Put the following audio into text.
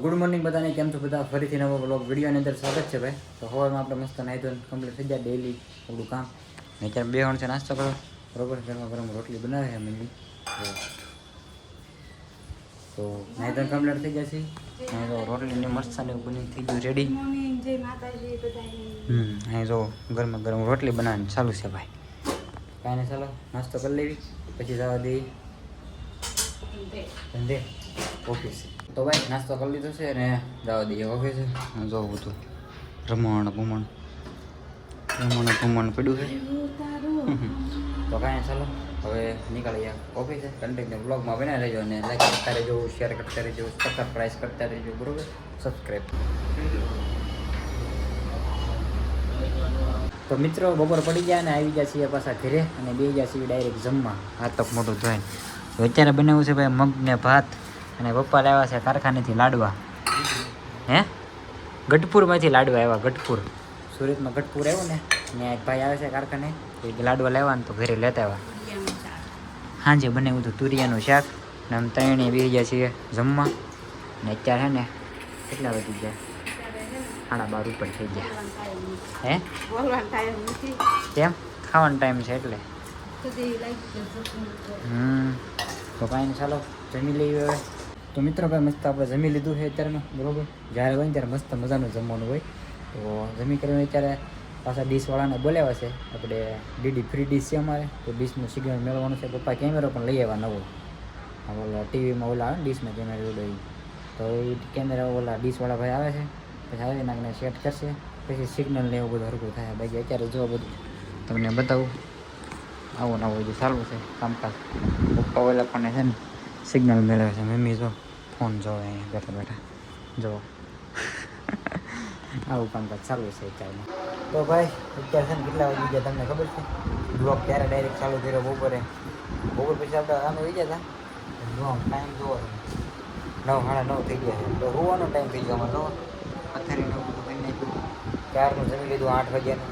Good morning બધાને, કેમ છો બધા? ફરીથી નવો બ્લોગ વિડીયોની અંદર સ્વાગત છે ભાઈ. તો સવારમાં આપણે મસ્ત નાહી ધોઈને કમ્પ્લીટ થઈ જાય ડેઈલી આપણું કામ. ને અત્યારે 2 છે નાસ્તો કરો બરોબર. ગરમા ગરમ રોટલી બનાવે છે મમ્મી. તો નાહી ધોઈને કમ્પ્લીટ થઈ જશે. અહીં તો રોટલીની મરચાંને બની થઈ ગયું રેડી. અહીં જો ગરમા ગરમ રોટલી બનાવવાની ચાલુ છે ભાઈ. કાંઈ ચાલો નાસ્તો કરી લેવી, પછી જવા દઈએ ધંધે ઓફિસ. તો ભાઈ નાસ્તો કરી લીધો છે અને જવા દઈએ ઓફિસે. જોવું બધું રમણ ભમણ પડ્યું છે. તો કાંઈ ચાલો હવે નીકળીએ ઓફિસે. કન્ટિન્યુ બ્લોગમાં બનાવી રહેજો અને લાઈક કરતા રહેજો, શેર કરતા રહેજો, સબસ્ક્રાઈબ કરતા રહેજો બરોબર. સબસ્ક્રાઈબ. તો મિત્રો બપોર પડી ગયા અને આવી ગયા છીએ પાછા ઘરે અને બે ગયા છીએ ડાયરેક્ટ જમવા હાથ તક મોટું જોઈને. તો અત્યારે બનાવ્યું છે ભાઈ મગ ને ભાત અને પપ્પા લાવ્યા છે કારખાનેથી લાડવા. હે ગઢપુરમાંથી લાડવા આવ્યા. ગઢપુર સુરતમાં ગઢપુર આવ્યું ને ત્યાં એક ભાઈ આવે છે કારખાને, તો એ લાડવા લેવા ને તો ઘરે લેતા આવ્યા. સાંજે બનાવ્યું હતું તુરિયાનું શાક ને આમ ત્રણે બેસી ગયા છીએ જમવા. ને અત્યારે છે ને કેટલા વધી ગયા? 12:30 ઉપર થઈ ગયા. હે કેમ? ખાવાનો ટાઈમ છે એટલે. તો કાંઈ ચાલો જમી લઈએ હવે. તો મિત્રો ભાઈ મસ્ત આપણે જમી લીધું છે અત્યારમાં બરોબર. જ્યારે હોય ને ત્યારે મસ્ત મજાનું જમવાનું હોય. તો જમી કરીને અત્યારે પાછા ડીશવાળાને બોલાવ્યા છે. આપણે ડીડી ફ્રી ડીશ છે અમારે, તો ડીશનું સિગ્નલ મેળવવાનું છે. પપ્પા કેમેરો પણ લઈ આવ્યા નવો. ઓલા ટીવીમાં ઓલા આવે ને ડીશમાં કેમેરા જોડે, તો એ કેમેરા ઓલા ડીશવાળા ભાઈ આવે છે, પછી આવી નાખને સેટ કરશે, પછી સિગ્નલ ને એવું બધું હરકું થાય. બાકી અત્યારે જો બધું તમને બતાવું. આવું ને આવું બધું ચાલુ છે કામકાજ. પપ્પા ઓલા પણ છે ને સિગ્નલ મેળવે છે. મમ્મી જો ફોન જોવે અહીંયા બેઠા બેઠા જો. આવું કામકાજ ચાલુ છે અત્યારમાં. તો ભાઈ અત્યારે છે ને કેટલા વાગી ગયા તમને ખબર છે? બ્લોગ ત્યારે ડાયરેક્ટ ચાલુ કર્યો બપોર પછી આપણે અમે વહી ગયા હતા. જો ટાઈમ જોવો 9:30 થઈ ગયા છે. તો હોવાનો ટાઈમ થઈ ગયો અમારે. જો પથ્થરીને એવું બધું કરી નાખ્યું. ક્યારનું જમી લીધું 8 વાગ્યાનું.